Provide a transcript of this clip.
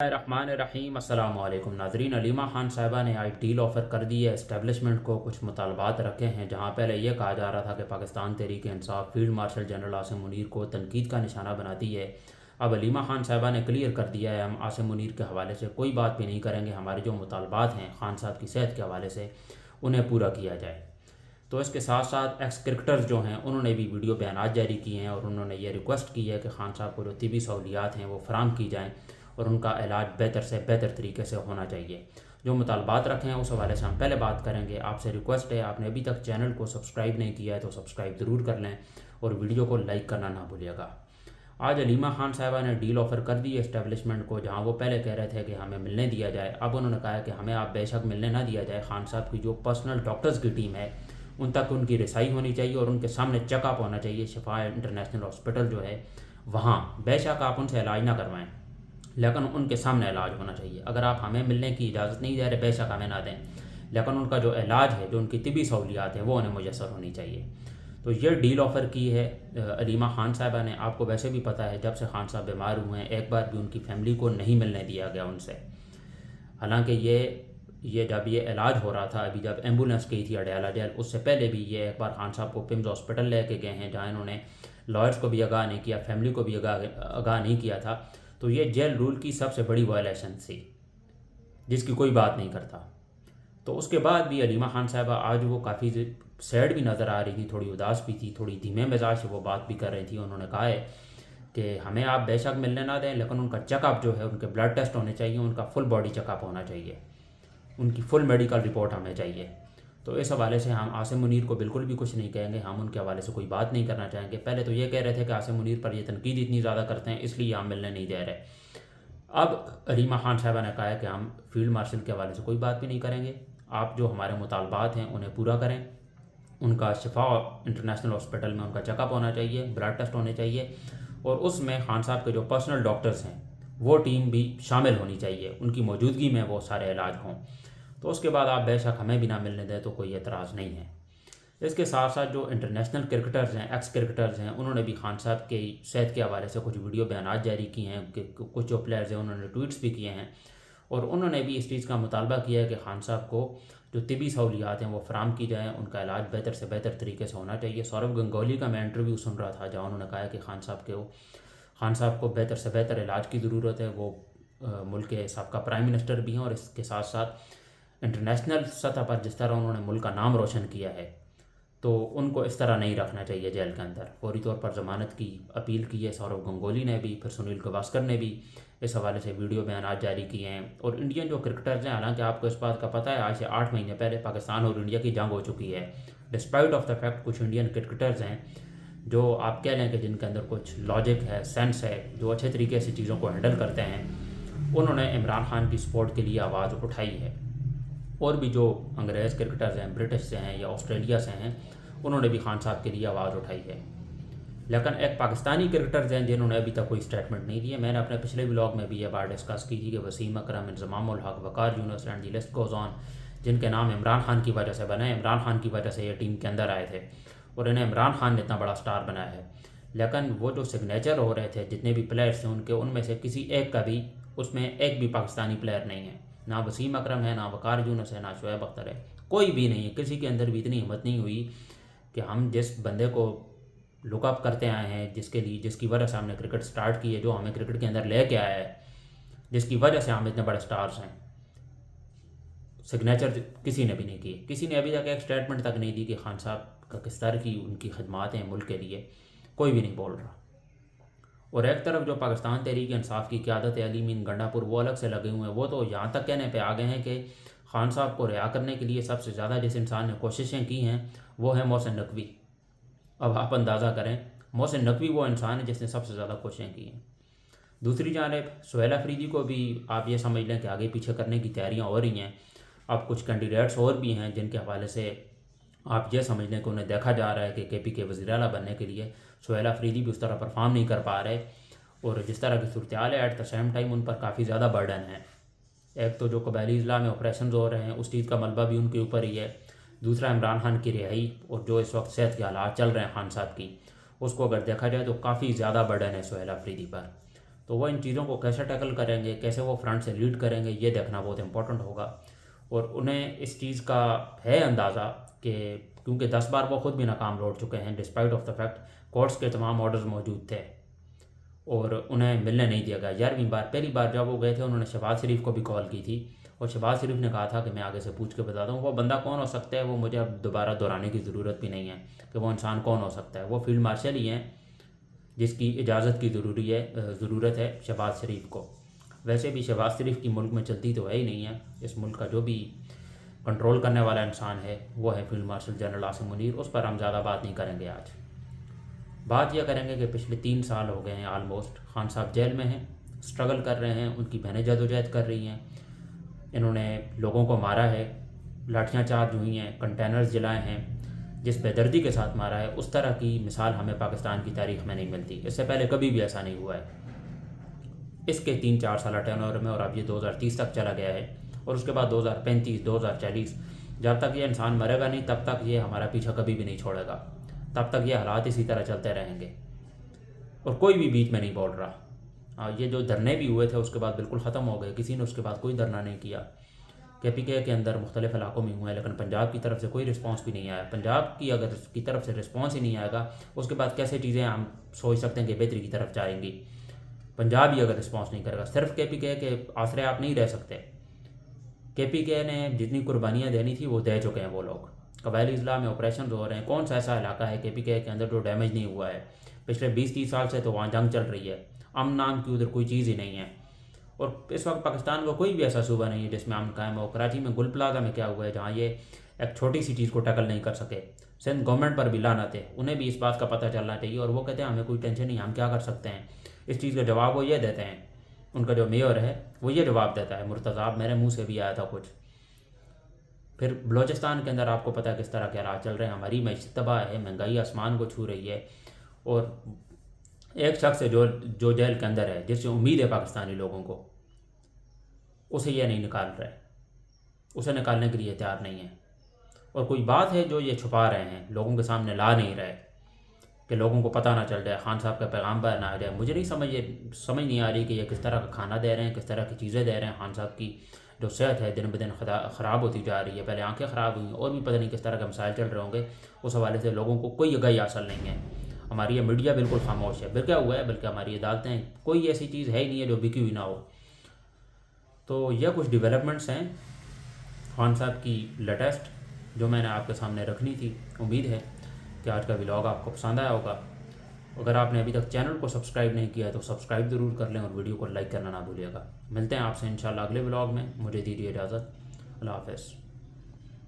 الرحمن الرحیم السلام علیکم ناظرین، علیمہ خان صاحبہ نے آج ڈیل آفر کر دی ہے اسٹیبلشمنٹ کو۔ کچھ مطالبات رکھے ہیں، جہاں پہلے یہ کہا جا رہا تھا کہ Pakistan Tehreek Insaf field marshal general Asim Munir کو تنقید کا نشانہ بناتی ہے۔ اب علیمہ خان صاحبہ نے کلیئر کر دیا ہے، ہم عاصم منیر کے حوالے سے کوئی بات بھی نہیں کریں گے، ہمارے جو مطالبات ہیں خان صاحب کی صحت کے حوالے سے انہیں پورا کیا جائے۔ تو اس کے ساتھ ساتھ ایکس کرکٹرز جو ہیں انہوں نے بھی ویڈیو بیانات جاری کیے ہیں اور انہوں نے یہ ریکویسٹ کی ہے کہ خان صاحب کو جو طبی سہولیات ہیں وہ فراہم کی جائیں اور ان کا علاج بہتر سے بہتر طریقے سے ہونا چاہیے۔ جو مطالبات رکھے ہیں اس حوالے سے ہم پہلے بات کریں گے۔ آپ سے ریکویسٹ ہے، آپ نے ابھی تک چینل کو سبسکرائب نہیں کیا ہے تو سبسکرائب ضرور کر لیں اور ویڈیو کو لائک کرنا نہ بھولیے گا۔ آج علیمہ خان صاحبہ نے ڈیل آفر کر دی ہے اسٹیبلشمنٹ کو، جہاں وہ پہلے کہہ رہے تھے کہ ہمیں ملنے دیا جائے، اب انہوں نے کہا ہے کہ ہمیں آپ بے شک ملنے نہ دیا جائے، خان صاحب کی جو پرسنل ڈاکٹرز کی ٹیم ہے ان تک ان کی رسائی ہونی چاہیے اور ان کے سامنے چیک اپ ہونا چاہیے۔ شفا انٹرنیشنل ہاسپٹل جو ہے وہاں بے شک آپ ان سے علاج نہ کروائیں لیکن ان کے سامنے علاج ہونا چاہیے۔ اگر آپ ہمیں ملنے کی اجازت نہیں دے رہے بے شک ہمیں نہ دیں، لیکن ان کا جو علاج ہے، جو ان کی طبی سہولیات ہیں وہ انہیں میسر ہونی چاہیے۔ تو یہ ڈیل آفر کی ہے علیمہ خان صاحبہ نے۔ آپ کو ویسے بھی پتہ ہے جب سے خان صاحب بیمار ہوئے ہیں ایک بار بھی ان کی فیملی کو نہیں ملنے دیا گیا ان سے، حالانکہ یہ جب یہ علاج ہو رہا تھا، ابھی جب ایمبولینس گئی تھی اڈیالہ جیل، اس سے پہلے بھی یہ ایک بار خان صاحب کو پمز ہاسپٹل لے کے گئے ہیں، جہاں انہوں نے لائرز کو بھی آگاہ نہیں کیا، فیملی کو بھی آگاہ نہیں کیا تھا۔ تو یہ جیل رول کی سب سے بڑی وائلیشن تھی جس کی کوئی بات نہیں کرتا۔ تو اس کے بعد بھی علیمہ خان صاحبہ آج وہ کافی سیڈ بھی نظر آ رہی تھی، تھوڑی اداس بھی تھی، تھوڑی دھیمے مزاج سے وہ بات بھی کر رہی تھی۔ انہوں نے کہا ہے کہ ہمیں آپ بے شک ملنے نہ دیں لیکن ان کا چیک اپ جو ہے، ان کے بلڈ ٹیسٹ ہونے چاہیے، ان کا فل باڈی چیک اپ ہونا چاہیے، ان کی فل میڈیکل رپورٹ ہمیں چاہیے۔ تو اس حوالے سے ہم عاصم منیر کو بالکل بھی کچھ نہیں کہیں گے، ہم ان کے حوالے سے کوئی بات نہیں کرنا چاہیں گے۔ پہلے تو یہ کہہ رہے تھے کہ عاصم منیر پر یہ تنقید اتنی زیادہ کرتے ہیں اس لیے ہم ملنے نہیں دے رہے۔ اب علیمہ خان صاحبہ نے کہا ہے کہ ہم فیلڈ مارشل کے حوالے سے کوئی بات بھی نہیں کریں گے، آپ جو ہمارے مطالبات ہیں انہیں پورا کریں۔ ان کا شفا انٹرنیشنل ہاسپٹل میں ان کا چیک اپ ہونا چاہیے، بلڈ ٹیسٹ ہونے چاہیے، اور اس میں خان صاحب کے جو پرسنل ڈاکٹرز ہیں وہ ٹیم بھی شامل ہونی چاہیے، ان کی موجودگی میں وہ سارے علاج ہوں۔ تو اس کے بعد آپ بے شک ہمیں بھی نہ ملنے دیں تو کوئی اعتراض نہیں ہے۔ اس کے ساتھ ساتھ جو انٹرنیشنل کرکٹرز ہیں، ایکس کرکٹرز ہیں، انہوں نے بھی خان صاحب کی صحت کے حوالے سے کچھ ویڈیو بیانات جاری کیے ہیں، کہ کچھ جو پلیئرز ہیں انہوں نے ٹویٹس بھی کیے ہیں اور انہوں نے بھی اس چیز کا مطالبہ کیا ہے کہ خان صاحب کو جو طبی سہولیات ہیں وہ فراہم کی جائیں، ان کا علاج بہتر سے بہتر طریقے سے ہونا چاہیے۔ سوربھ گنگولی کا میں انٹرویو سن رہا تھا جہاں انہوں نے کہا کہ خان صاحب کو بہتر سے بہتر علاج کی ضرورت ہے۔ وہ ملک کے سابقہ پرائم منسٹر بھی ہیں اور اس کے ساتھ ساتھ انٹرنیشنل سطح پر جس طرح انہوں نے ملک کا نام روشن کیا ہے تو ان کو اس طرح نہیں رکھنا چاہیے جیل کے اندر۔ فوری طور پر ضمانت کی اپیل کی ہے سوربھ گنگولی نے بھی، پھر سنیل گواسکر نے بھی اس حوالے سے ویڈیو بیانات جاری کیے ہیں۔ اور انڈین جو کرکٹرز ہیں، حالانکہ آپ کو اس بات کا پتہ ہے آج سے 8 مہینے پہلے پاکستان اور انڈیا کی جنگ ہو چکی ہے، ڈسپائٹ آف دا فیکٹ کچھ انڈین کرکٹرز ہیں جو آپ کہہ لیں کہ جن کے اندر کچھ لاجک ہے، سینس ہے، جو اچھے طریقے سے چیزوں کو ہینڈل کرتے ہیں، انہوں نے عمران خان کی سپورٹ کے لیے آواز اٹھائی ہے۔ اور بھی جو انگریز کرکٹرز ہیں، برٹش سے ہیں یا آسٹریلیا سے ہیں، انہوں نے بھی خان صاحب کے لیے آواز اٹھائی ہے۔ لیکن ایک پاکستانی کرکٹرز ہیں جنہوں نے ابھی تک کوئی اسٹیٹمنٹ نہیں دی ہے۔ میں نے اپنے پچھلے بلاگ میں بھی یہ بات ڈسکس کی تھی کہ Wasim Akram, Inzamam ul-Haq, Waqar Younis and the list goes on, جن کے نام عمران خان کی وجہ سے بنے، عمران خان کی وجہ سے یہ ٹیم کے اندر آئے تھے اور انہیں عمران خان نے اتنا بڑا سٹار بنایا ہے، لیکن وہ جو سگنیچر ہو رہے تھے جتنے بھی پلیئرز تھے ان میں سے کسی ایک کا بھی اس میں ایک بھی پاکستانی پلیئر نہیں ہے، نہ وسیم اکرم ہے، نہ وقار یونس ہے، نہ شعیب اختر ہے، کوئی بھی نہیں ہے۔ کسی کے اندر بھی اتنی ہمت نہیں ہوئی کہ ہم جس بندے کو لک اپ کرتے آئے ہیں، جس کی وجہ سے ہم نے کرکٹ سٹارٹ کی ہے، جو ہمیں کرکٹ کے اندر لے کے آیا ہے، جس کی وجہ سے ہم اتنے بڑے سٹارز ہیں، سگنیچر کسی نے بھی نہیں کی۔ کسی نے ابھی تک ایک اسٹیٹمنٹ تک نہیں دی کہ خان صاحب کا کس طرح کی ان کی خدمات ہیں ملک کے لیے، کوئی بھی نہیں بول رہا۔ اور ایک طرف جو پاکستان تحریک انصاف کی قیادت ہے، علی مین گنڈا پور، وہ الگ سے لگے ہوئے ہیں، وہ تو یہاں تک کہنے پہ آ گئے ہیں کہ خان صاحب کو رہا کرنے کے لیے سب سے زیادہ جس انسان نے کوششیں کی ہیں وہ ہے محسن نقوی۔ اب آپ اندازہ کریں، محسن نقوی وہ انسان ہے جس نے سب سے زیادہ کوششیں کی ہیں۔ دوسری جانب سہیل افریدی کو بھی آپ یہ سمجھ لیں کہ آگے پیچھے کرنے کی تیاریاں ہو رہی ہیں۔ اب کچھ کینڈیڈیٹس اور بھی ہیں جن کے حوالے سے آپ یہ سمجھ لیں کہ انہیں دیکھا جا رہا ہے کہ کے پی کے وزیر اعلیٰ بننے کے لیے سہیل افریدی بھی اس طرح پرفارم نہیں کر پا رہے، اور جس طرح کی صورتحال ہے ایٹ دا سیم ٹائم ان پر کافی زیادہ برڈن ہے۔ ایک تو جو قبائلی اضلاع میں آپریشنز ہو رہے ہیں اس چیز کا ملبہ بھی ان کے اوپر ہی ہے، دوسرا عمران خان کی رہائی اور جو اس وقت صحت کے حالات چل رہے ہیں خان صاحب کی، اس کو اگر دیکھا جائے تو کافی زیادہ برڈن ہے سہیل افریدی پر۔ تو وہ ان چیزوں کو کیسے ٹیکل کریں گے، کیسے وہ فرنٹ سے لیڈ کریں گے، یہ دیکھنا بہت امپورٹنٹ ہوگا۔ اور انہیں اس چیز کا ہے اندازہ کہ کیونکہ 10 بار وہ خود بھی ناکام لوٹ چکے ہیں، despite of the fact courts کے تمام آرڈرز موجود تھے اور انہیں ملنے نہیں دیا گیا۔ 11ویں بار، پہلی بار جب وہ گئے تھے انہوں نے شہباز شریف کو بھی کال کی تھی اور شہباز شریف نے کہا تھا کہ میں آگے سے پوچھ کے بتاتا ہوں۔ وہ بندہ کون ہو سکتا ہے وہ مجھے اب دوبارہ دہرانے کی ضرورت بھی نہیں ہے کہ وہ انسان کون ہو سکتا ہے۔ وہ فیلڈ مارشل ہی ہیں جس کی اجازت کی ضرورت ہے شہباز شریف کو۔ ویسے بھی شہباز شریف کی ملک میں چلتی تو ہے ہی نہیں ہے، اس ملک کا جو بھی کنٹرول کرنے والا انسان ہے وہ ہے field marshal general Asim Munir. اس پر ہم زیادہ بات نہیں کریں گے آج۔ بات یہ کریں گے کہ پچھلے 3 سال ہو گئے ہیں آلموسٹ، خان صاحب جیل میں ہیں، سٹرگل کر رہے ہیں، ان کی بہنیں جدوجہد کر رہی ہیں، انہوں نے لوگوں کو مارا ہے، لاٹھیاں چارج ہوئی ہیں، کنٹینرز جلائے ہیں، جس بے دردی کے ساتھ مارا ہے، اس طرح کی مثال ہمیں پاکستان کی تاریخ میں نہیں ملتی۔ اس سے پہلے کبھی بھی ایسا نہیں ہوا ہے اس کے 3-4 سالہ ٹرن اوور میں، اور اب یہ 2030 تک چلا گیا ہے، اور اس کے بعد 2035 2040 جب تک یہ انسان مرے گا نہیں تب تک یہ ہمارا پیچھا کبھی بھی نہیں چھوڑے گا، تب تک یہ حالات اسی طرح چلتے رہیں گے اور کوئی بھی بیچ میں نہیں بول رہا۔ یہ جو دھرنے بھی ہوئے تھے اس کے بعد بالکل ختم ہو گئے، کسی نے اس کے بعد کوئی دھرنا نہیں کیا۔ KPK کے اندر مختلف علاقوں میں ہوئے ہیں لیکن پنجاب کی طرف سے کوئی رسپانس بھی نہیں آیا۔ پنجاب کی اگر کی طرف سے رسپانس ہی نہیں آئے گا اس کے بعد کیسے چیزیں ہم سوچ سکتے ہیں کہ بہتری کی طرف جائیں گی؟ پنجاب ہی اگر رسپانس نہیں کرے گا، صرف KPK کے آسرے آپ نہیں رہ سکتے۔ KPK نے جتنی قربانیاں دینی تھی وہ دے چکے ہیں وہ لوگ۔ قبائلی اضلاع میں آپریشنز ہو رہے ہیں، کون سا ایسا علاقہ ہے KPK کے اندر جو ڈیمیج نہیں ہوا ہے؟ پچھلے 20-30 سال سے تو وہاں جنگ چل رہی ہے، امن نام کی ادھر کوئی چیز ہی نہیں ہے، اور اس وقت پاکستان کا کوئی بھی ایسا صوبہ نہیں ہے جس میں امن قائم ہو۔ کراچی میں گل پلازہ میں کیا ہوا ہے جہاں یہ ایک چھوٹی سی چیز کو ٹیکل نہیں کر سکے۔ سندھ گورنمنٹ پر بھی لعنت ہے، انہیں بھی اس بات کا پتہ چلنا چاہیے، اور وہ کہتے ہیں ہمیں کوئی ٹینشن نہیں، ہم کیا کر سکتے ہیں۔ اس چیز کا جواب وہ یہ دیتے ہیں، ان کا جو میئر ہے وہ یہ جواب دیتا ہے، مرتضیٰ، میرے منہ سے بھی آیا تھا کچھ۔ پھر بلوچستان کے اندر آپ کو پتہ ہے کس طرح کے حالات چل رہے ہیں، ہماری معیشت تباہ ہے، مہنگائی آسمان کو چھو رہی ہے، اور ایک شخص ہے جو جیل کے اندر ہے جس سے امید ہے پاکستانی لوگوں کو، اسے یہ نہیں نکال رہے، اسے نکالنے کے لیے تیار نہیں ہے۔ اور کوئی بات ہے جو یہ چھپا رہے ہیں، لوگوں کے سامنے لا نہیں رہے کہ لوگوں کو پتہ نہ چل جائے، خان صاحب کا پیغام پر نہ آ جائے۔ مجھے نہیں سمجھ نہیں آ رہی کہ یہ کس طرح کا کھانا دے رہے ہیں، کس طرح کی چیزیں دے رہے ہیں۔ خان صاحب کی جو صحت ہے دن بدن خراب ہوتی جا رہی ہے، پہلے آنکھیں خراب ہوئیں اور بھی پتہ نہیں کس طرح کے مسائل چل رہے ہوں گے، اس حوالے سے لوگوں کو کوئی آگاہی حاصل نہیں ہے۔ ہماری یہ میڈیا بالکل خاموش ہے، بکا ہوا ہے، بلکہ ہماری عدالتیں، کوئی ایسی چیز ہے ہی نہیں ہے جو بکی ہوئی نہ ہو۔ تو یہ کچھ ڈیولپمنٹس ہیں خان صاحب کی لیٹسٹ جو میں نے آپ کے سامنے رکھنی تھی۔ امید ہے کہ آج کا ولاگ آپ کو پسند آیا ہوگا۔ اگر آپ نے ابھی تک چینل کو سبسکرائب نہیں کیا ہے تو سبسکرائب ضرور کر لیں اور ویڈیو کو لائک کرنا نہ بھولیے گا۔ ملتے ہیں آپ سے انشاءاللہ اگلے ولاگ میں، مجھے دیجیے اجازت، اللہ حافظ۔